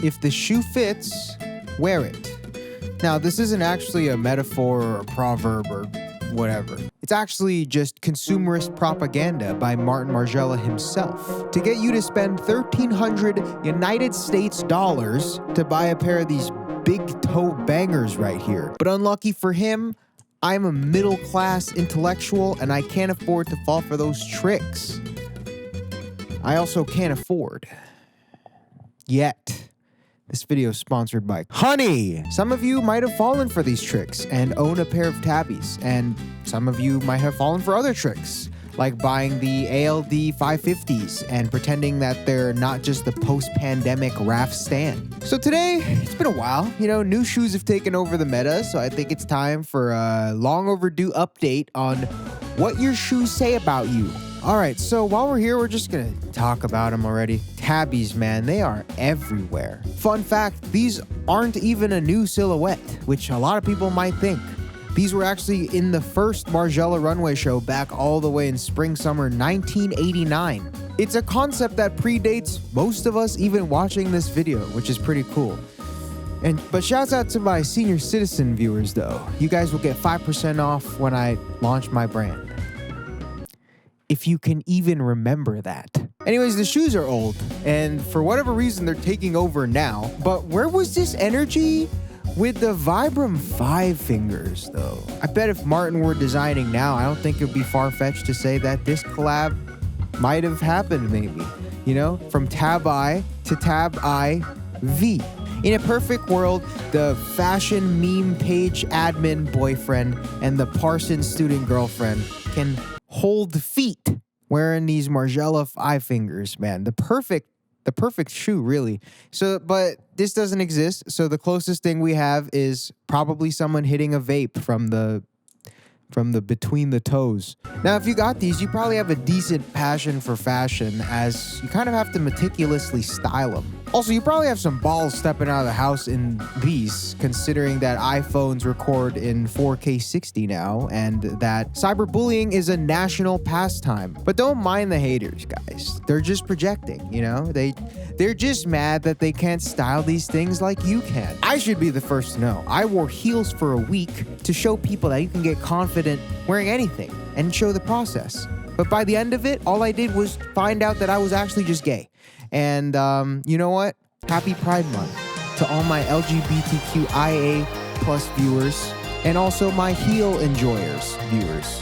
If the shoe fits, wear it. Now, this isn't actually a metaphor or a proverb or whatever. It's actually just consumerist propaganda by Martin Margiela himself to get you to spend 1,300 United States dollars to buy a pair of these big toe bangers right here. But unlucky for him, I'm a middle-class intellectual and I can't afford to fall for those tricks. I also can't afford. Yet. This video is sponsored by Honey. Some of you might have fallen for these tricks and own a pair of tabbies, and some of you might have fallen for other tricks, like buying the ALD 550s and pretending that they're not just the post-pandemic RAF stand. So today, it's been a while. New shoes have taken over the meta, so I think it's time for a long overdue update on what your shoes say about you. All right, so while we're here, we're just gonna talk about them already. Tabbies, man, they are everywhere. Fun fact, these aren't even a new silhouette, which a lot of people might think. These were actually in the first Margiela runway show back all the way in spring-summer 1989. It's a concept that predates most of us even watching this video, which is pretty cool. But shouts out to my senior citizen viewers though. You guys will get 5% off when I launch my brand. If you can even remember that. Anyways, the shoes are old, and for whatever reason, they're taking over now. But where was this energy with the Vibram 5 fingers, though? I bet if Martin were designing now, I don't think it would be far-fetched to say that this collab might have happened, maybe. From Tab I to Tab I V. In a perfect world, the fashion meme page admin boyfriend and the Parsons student girlfriend can hold feet wearing these Margiela 5 fingers, man. The perfect shoe, really. But this doesn't exist. So the closest thing we have is probably someone hitting a vape from the between the toes. Now, if you got these, you probably have a decent passion for fashion, as you kind of have to meticulously style them. Also, you probably have some balls stepping out of the house in these, considering that iPhones record in 4K 60 now, and that cyberbullying is a national pastime. But don't mind the haters, guys. They're just projecting, They're just mad that they can't style these things like you can. I should be the first to know. I wore heels for a week to show people that you can get confident wearing anything and show the process. But by the end of it, all I did was find out that I was actually just gay. And you know what? Happy Pride Month to all my LGBTQIA+ viewers and also my heel enjoyers viewers.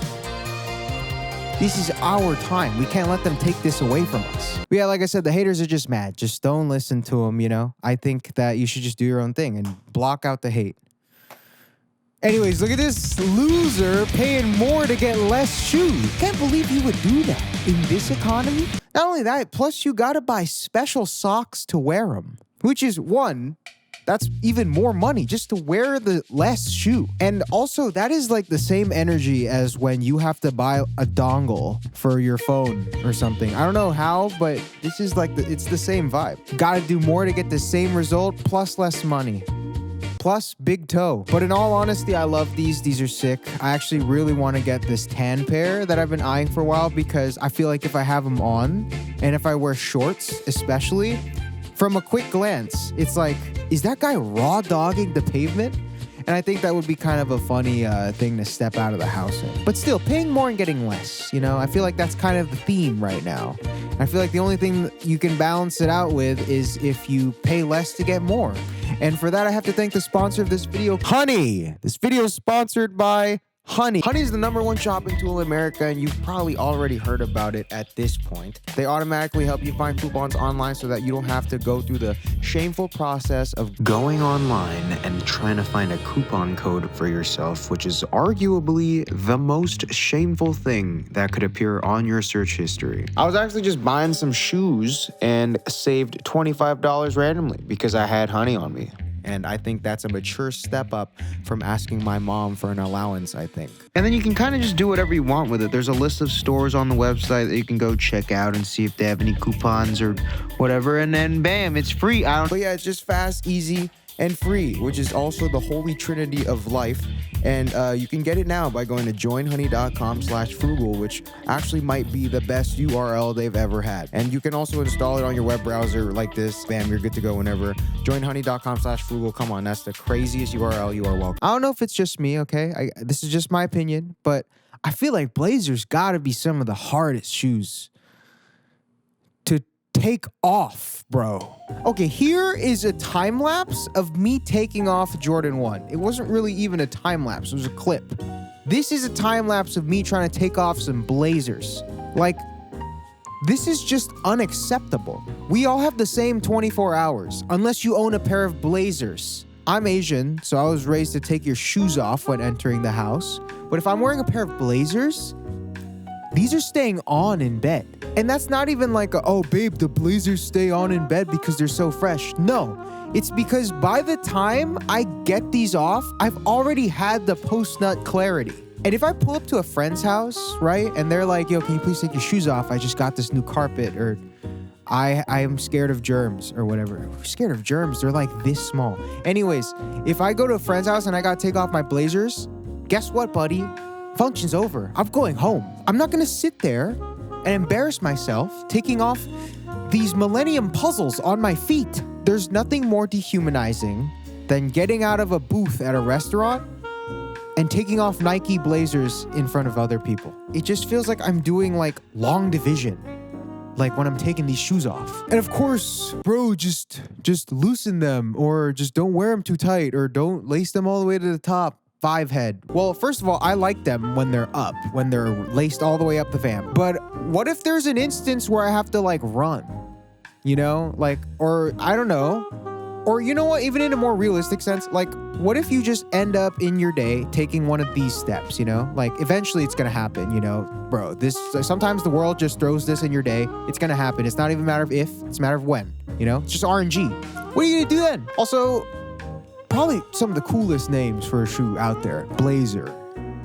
This is our time. We can't let them take this away from us. But yeah, like I said, the haters are just mad. Just don't listen to them, I think that you should just do your own thing and block out the hate. Anyways, look at this loser paying more to get less shoes. Can't believe you would do that in this economy. Not only that, plus you gotta buy special socks to wear them, which is that's even more money just to wear the less shoe. And also, that is like the same energy as when you have to buy a dongle for your phone or something. I don't know how, but this is it's the same vibe. Gotta do more to get the same result plus less money. Plus big toe. But in all honesty, I love these. These are sick. I actually really want to get this tan pair that I've been eyeing for a while, because I feel like if I have them on and if I wear shorts especially, from a quick glance, it's like, is that guy raw dogging the pavement? And I think that would be kind of a funny thing to step out of the house in. But still, paying more and getting less, I feel like that's kind of the theme right now. I feel like the only thing you can balance it out with is if you pay less to get more. And for that, I have to thank the sponsor of this video, Honey. This video is sponsored by Honey. Honey is the #1 shopping tool in America, and you've probably already heard about it at this point. They automatically help you find coupons online so that you don't have to go through the shameful process of going online and trying to find a coupon code for yourself, which is arguably the most shameful thing that could appear on your search history. I was actually just buying some shoes and saved $25 randomly because I had Honey on me. And I think that's a mature step up from asking my mom for an allowance, I think. And then you can kind of just do whatever you want with it. There's a list of stores on the website that you can go check out and see if they have any coupons or whatever. And then bam, it's free. But yeah, it's just fast, easy. and free, which is also the holy trinity of life. And you can get it now by going to joinhoney.com/frugal, which actually might be the best URL they've ever had. And you can also install it on your web browser like this. Bam, you're good to go whenever. Joinhoney.com/frugal. Come on, that's the craziest URL. You are welcome. I don't know if it's just me, okay? This is just my opinion, but I feel like blazers gotta be some of the hardest shoes to take off, bro. Okay, here is a time lapse of me taking off Jordan 1. It wasn't really even a time lapse, it was a clip. This is a time lapse of me trying to take off some blazers. Like, this is just unacceptable. We all have the same 24 hours, unless you own a pair of blazers. I'm Asian, so I was raised to take your shoes off when entering the house. But if I'm wearing a pair of blazers, these are staying on in bed. And that's not even like, oh, babe, the blazers stay on in bed because they're so fresh. No, it's because by the time I get these off, I've already had the post-nut clarity. And if I pull up to a friend's house, right, and they're like, yo, can you please take your shoes off? I just got this new carpet, or I am scared of germs, or whatever. Scared of germs? They're like this small. Anyways, if I go to a friend's house and I gotta take off my blazers, guess what, buddy? Function's over. I'm going home. I'm not gonna sit there and embarrass myself taking off these Millennium Puzzles on my feet. There's nothing more dehumanizing than getting out of a booth at a restaurant and taking off Nike blazers in front of other people. It just feels like I'm doing like long division, like when I'm taking these shoes off. And of course, bro, just loosen them, or just don't wear them too tight, or don't lace them all the way to the top. 5 head. Well, first of all, I like them when they're up, when they're laced all the way up the fam. But what if there's an instance where I have to like run, you know, like, or I don't know, or you know what, even in a more realistic sense, like what if you just end up in your day taking one of these steps, you know, like eventually it's going to happen, you know, bro, sometimes the world just throws this in your day. It's going to happen. It's not even a matter of if, it's a matter of when, you know, it's just RNG. What are you going to do then? Also, probably some of the coolest names for a shoe out there. Blazer.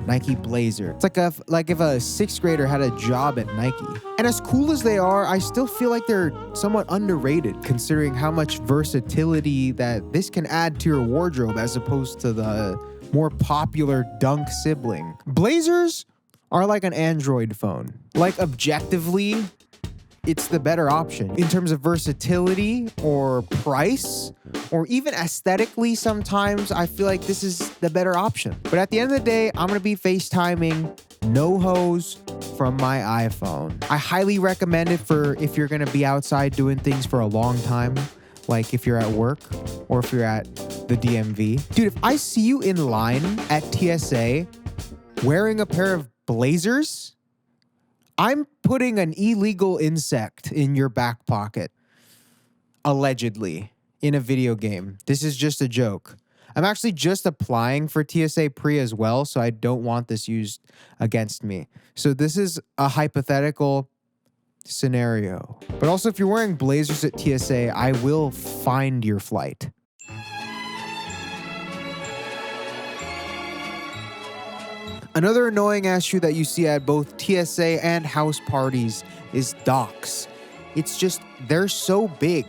Nike Blazer. It's like if a 6th grader had a job at Nike. And as cool as they are, I still feel like they're somewhat underrated considering how much versatility that this can add to your wardrobe as opposed to the more popular Dunk sibling. Blazers are like an Android phone. Like objectively, it's the better option in terms of versatility or price, or even aesthetically. Sometimes I feel like this is the better option. But at the end of the day, I'm gonna be FaceTiming no hose from my iPhone. I highly recommend it for if you're gonna be outside doing things for a long time, like if you're at work or if you're at the DMV. Dude, if I see you in line at TSA wearing a pair of blazers, I'm putting an illegal insect in your back pocket. Allegedly. In a video game. This is just a joke. I'm actually just applying for TSA Pre as well, so I don't want this used against me. So this is a hypothetical scenario. But also, if you're wearing blazers at TSA, I will find your flight. Another annoying ass shoe that you see at both TSA and house parties is docks. It's just, they're so big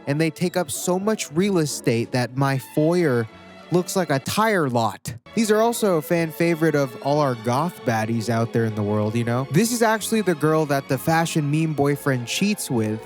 and they take up so much real estate that my foyer looks like a tire lot. These are also a fan favorite of all our goth baddies out there in the world, you know? This is actually the girl that the fashion meme boyfriend cheats with,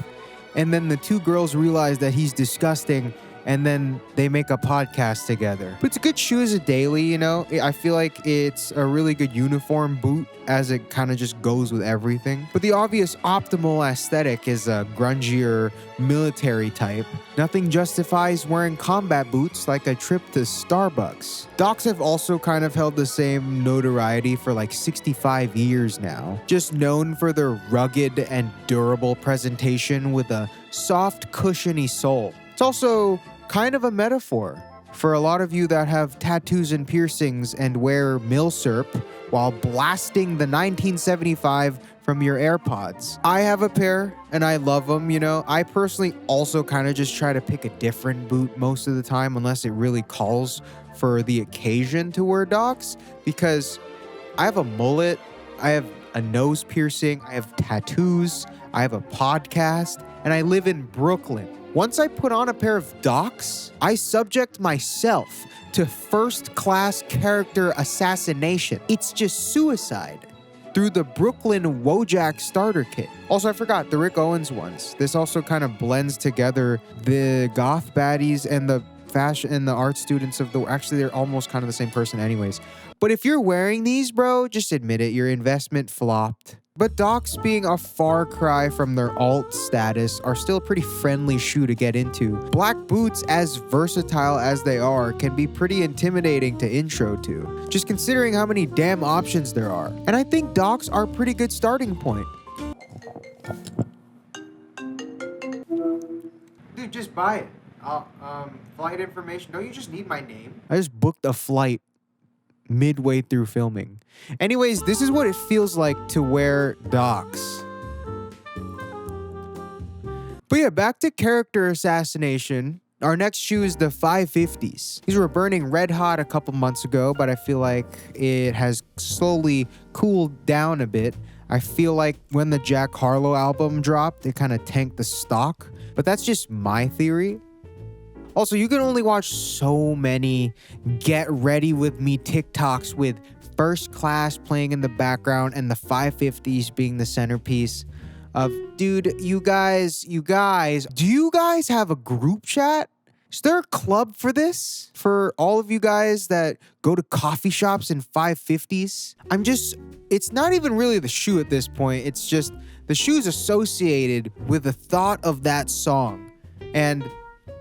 and then the two girls realize that he's disgusting, and then they make a podcast together. But it's a good shoe as a daily, you know? I feel like it's a really good uniform boot as it kind of just goes with everything. But the obvious optimal aesthetic is a grungier military type. Nothing justifies wearing combat boots like a trip to Starbucks. Docks have also kind of held the same notoriety for like 65 years now. Just known for their rugged and durable presentation with a soft, cushiony sole. It's also kind of a metaphor for a lot of you that have tattoos and piercings and wear milsurp while blasting the 1975 from your AirPods. I have a pair and I love them, you know. I personally also kind of just try to pick a different boot most of the time unless it really calls for the occasion to wear docks, because I have a mullet, I have a nose piercing, I have tattoos, I have a podcast, and I live in Brooklyn. Once I put on a pair of Docs, I subject myself to first-class character assassination. It's just suicide through the Brooklyn Wojak starter kit. Also, I forgot the Rick Owens ones. This also kind of blends together the goth baddies and the fashion and the art students of the... Actually, they're almost kind of the same person anyways. But if you're wearing these, bro, just admit it. Your investment flopped. But Docs, being a far cry from their alt status, are still a pretty friendly shoe to get into. Black boots, as versatile as they are, can be pretty intimidating to intro to, just considering how many damn options there are. And I think Docs are a pretty good starting point. Dude, just buy it. Flight information. Don't you just need my name? I just booked a flight midway through filming. Anyways, this is what it feels like to wear Docs. But yeah, back to character assassination. Our next shoe is the 550s. These were burning red hot a couple months ago, but I feel like it has slowly cooled down a bit. I feel like when the Jack Harlow album dropped, it kind of tanked the stock, but that's just my theory. Also, you can only watch so many get ready with me TikToks with First Class playing in the background and the 550s being the centerpiece of, dude, you guys, do you guys have a group chat? Is there a club for this? For all of you guys that go to coffee shops in 550s? It's not even really the shoe at this point. It's just the shoe's associated with the thought of that song. And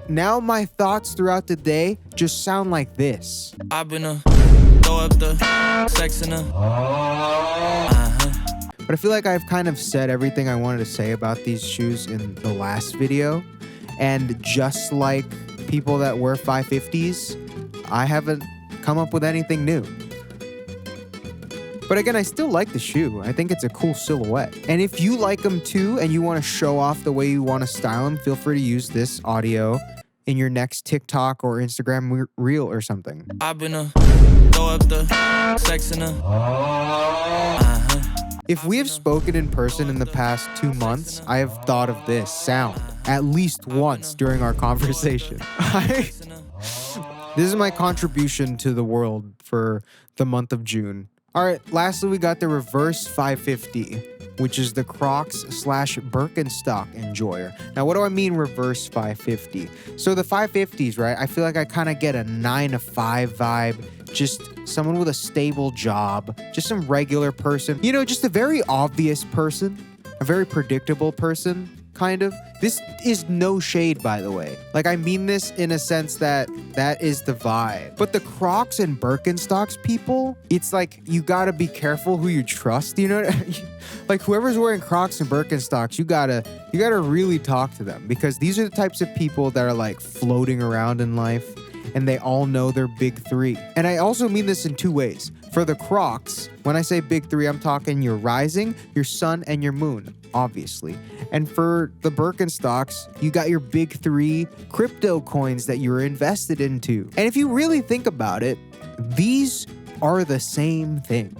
now my thoughts throughout the day just sound like this. I've been throw up the sex in But I feel like I've kind of said everything I wanted to say about these shoes in the last video. And just like people that wear 550s, I haven't come up with anything new. But again, I still like the shoe. I think it's a cool silhouette. And if you like them too and you want to show off the way you want to style them, feel free to use this audio in your next TikTok or Instagram reel or something. I've been throw up the sex in If we have spoken in person in the past 2 months, I have thought of this sound at least once during our conversation. This is my contribution to the world for the month of June. All right, lastly, we got the reverse 550, which is the Crocs / Birkenstock enjoyer. Now, what do I mean reverse 550? So the 550s, right? I feel like I kind of get a 9-to-5 vibe, just someone with a stable job, just some regular person, you know, just a very obvious person, a very predictable person, kind of. This is no shade, by the way. Like, I mean this in a sense that is the vibe. But the Crocs and Birkenstocks people, it's like you gotta be careful who you trust, you know? Like, whoever's wearing Crocs and Birkenstocks, you gotta really talk to them, because these are the types of people that are like floating around in life and they all know their big three. And I also mean this in two ways. For the Crocs, when I say big three, I'm talking your rising, your sun, and your moon, obviously. And for the Birkenstocks, you got your big three crypto coins that you're invested into. And if you really think about it, these are the same thing,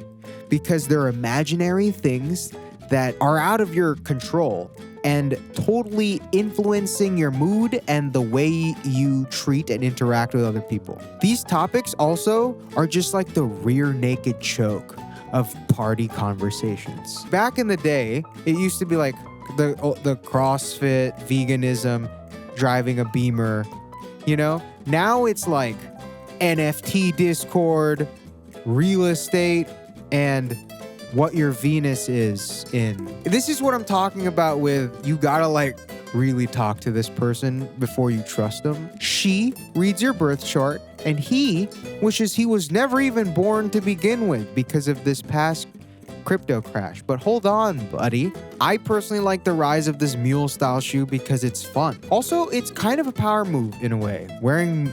because they're imaginary things that are out of your control and totally influencing your mood and the way you treat and interact with other people. These topics also are just like the rear naked choke of party conversations. Back in the day, it used to be like the CrossFit, veganism, driving a Beamer, you know? Now it's like NFT Discord, real estate, and what your Venus is in. This is what I'm talking about with you gotta like really talk to this person before you trust them. She reads your birth chart and he wishes he was never even born to begin with because of this past crypto crash. But hold on, buddy. I personally like the rise of this mule style shoe because it's fun. Also, it's kind of a power move in a way, wearing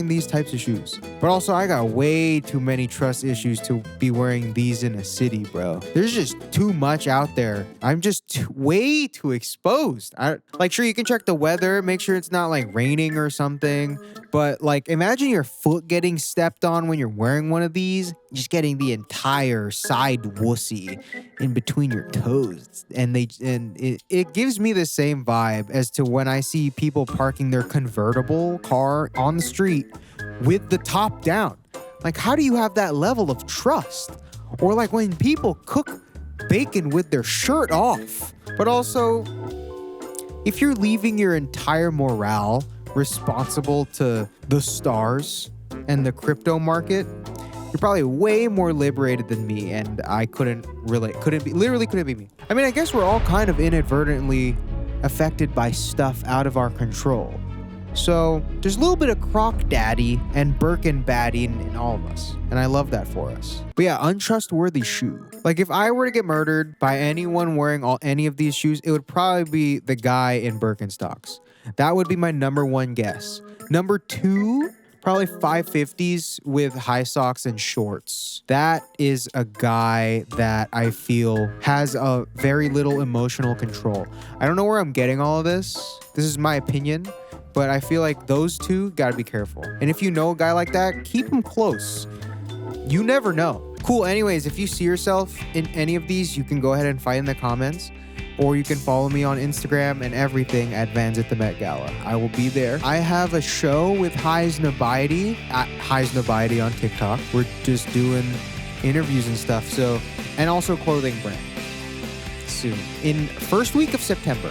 these types of shoes. But also, I got way too many trust issues to be wearing these in a city, bro. There's just too much out there. I'm just way too exposed. Sure, you can check the weather, make sure it's not like raining or something. But like, imagine your foot getting stepped on when you're wearing one of these, just getting the entire side wuss pussy in between your toes. And it gives me the same vibe as to when I see people parking their convertible car on the street with the top down. Like, how do you have that level of trust? Or like when people cook bacon with their shirt off. But also, if you're leaving your entire morale responsible to the stars and the crypto market, you're probably way more liberated than me, and I literally couldn't be me. I mean, I guess we're all kind of inadvertently affected by stuff out of our control. So there's a little bit of Croc Daddy and Birkin Baddie in all of us. And I love that for us. But yeah, untrustworthy shoe. Like if I were to get murdered by anyone wearing any of these shoes, it would probably be the guy in Birkenstocks. That would be my number one guess. Number two, probably 550s with high socks and shorts. That is a guy that I feel has a very little emotional control. I don't know where I'm getting all of this. This is my opinion. But I feel like those two gotta be careful. And if you know a guy like that, keep him close. You never know. Cool, anyways, if you see yourself in any of these, you can go ahead and fight in the comments. Or you can follow me on Instagram and everything at Vans at the Met Gala. I will be there. I have a show with Highs Nabaidi at Highs Nabaidi on TikTok. We're just doing interviews and stuff. And also clothing brand soon. In first week of September.